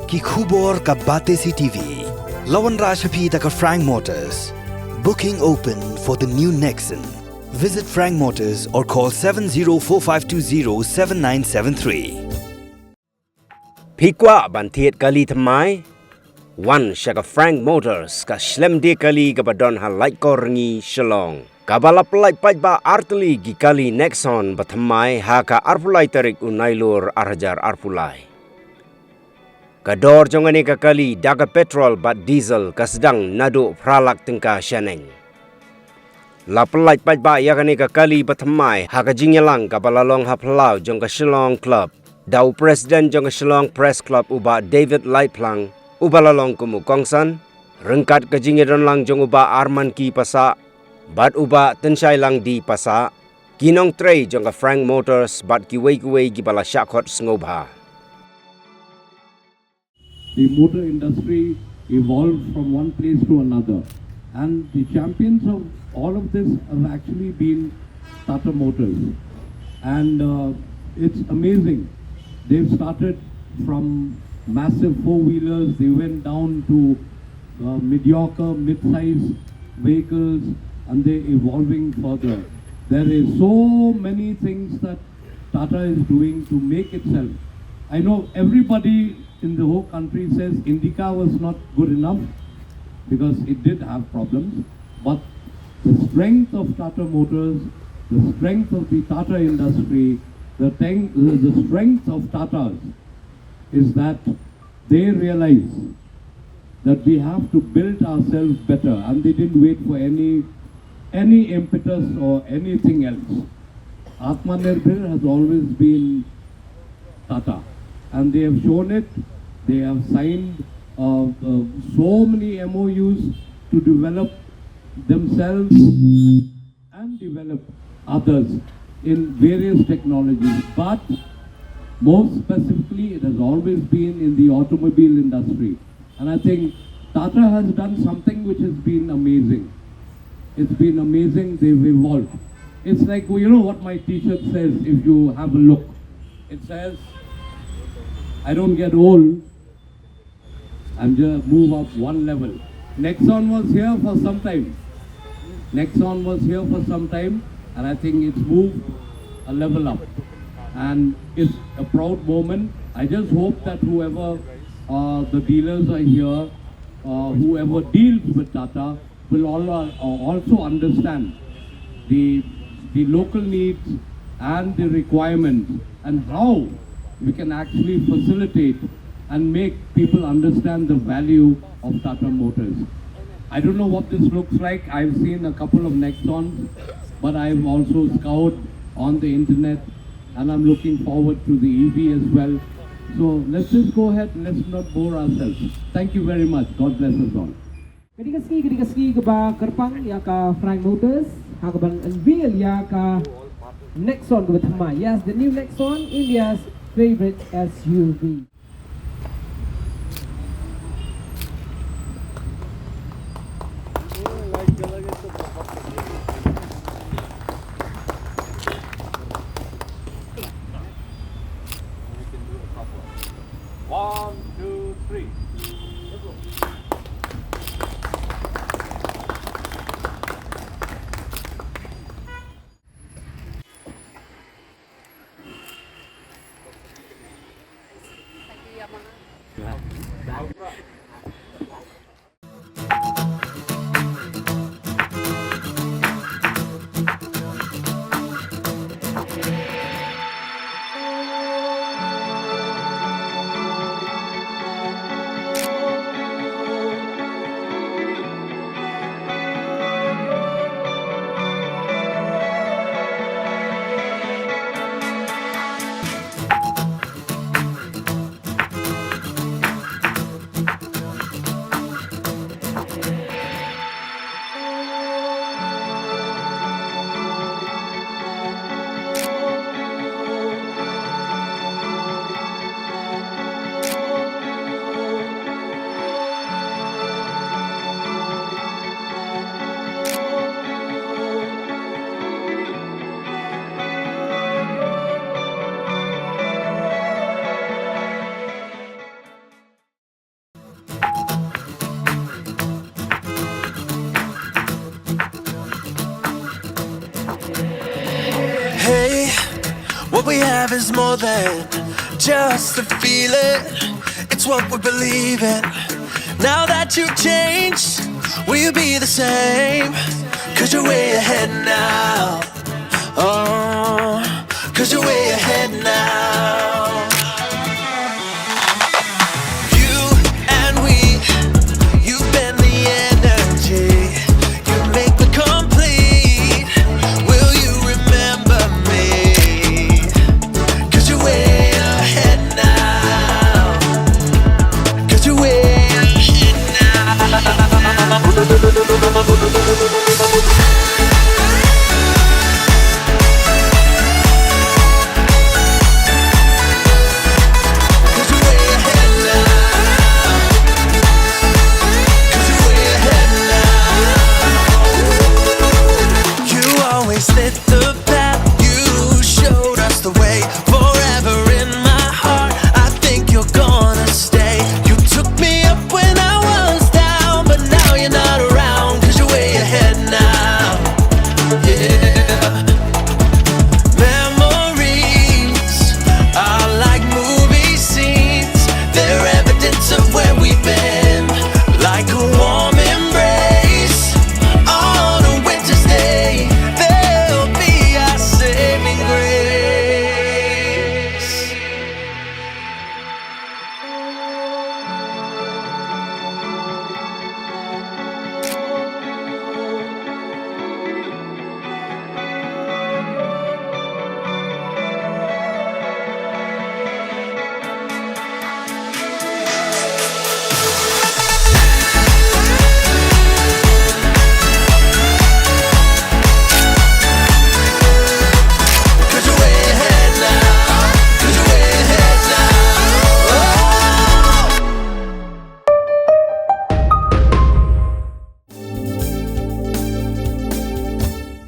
ki khubor ka bate si TV. Lawan Rashapi taka Frank Motors. Booking open for the new Nexon. Visit Frank Motors or call 7045207973. Pikwa bantiet kali Thymmai. One shaka Frank Motors ka shlem de kali kabadon ha like korngi shalong. Kabalap like Paidbah artli gi kali Nexon Thymmai ha ka arpulai tarik unailur arhajar arpulai. Kador jongani ka kali daga petrol bat diesel ka sedang nadu pralak tingka shaneng. Lapelai Paidbah yakani ka kali Thymmai ha ka jingyalang ka balalong ha pelau jong ka Shillong Club. Dau Presiden jong ka Shillong Press Club uba David Lightplang uba lalong kumu kongsan. Rengkat ka jingyadon lang jong uba Arman ki pasa. Bat uba tensyai lang di pasa. Kinong tray jong ka Frank Motors bat kiway-kiway gibala syakot sngobha. The motor industry evolved from one place to another, and the champions of all of this have actually been Tata Motors, and it's amazing. They've started from massive four-wheelers, they went down to mediocre, mid-size vehicles, and they're evolving further. There is so many things that Tata is doing to make itself. I know everybody in the whole country says Indica was not good enough because it did have problems, but the strength of Tata Motors, the strength of the Tata industry, the strength of Tatas is that they realize that we have to build ourselves better, and they didn't wait for any impetus or anything else. Atmanirbhar has always been Tata, and they have shown it. They have signed so many MOUs to develop themselves and develop others in various technologies. But most specifically, it has always been in the automobile industry. And I think Tata has done something which has been amazing. It's been amazing. They've evolved. It's like, you know what my t-shirt says if you have a look. It says, I don't get old, I'm just move up one level. Nexon was here for some time. Nexon was here for some time, and I think it's moved a level up. And it's a proud moment. I just hope that whoever the dealers are here, whoever deals with Tata, will also understand the local needs and the requirements and how we can actually facilitate and make people understand the value of Tata Motors. I don't know what this looks like. I've seen a couple of Nexons, but I've also scoured on the internet, and I'm looking forward to the EV as well. So let's just go ahead and let's not bore ourselves. Thank you very much. God bless us all. Ketika ski ke ba Kerpang ya ka Frank Motors, ha ka bang unveil ya ka Nexon ke Thymmai. Yes, the new Nexon, India's favorite SUV. One, two, three. we have is more than just a feeling. It's what we believe in. Now that you've changed, will you be the same? 'Cause you're way ahead now. Oh, 'cause you're way ahead now.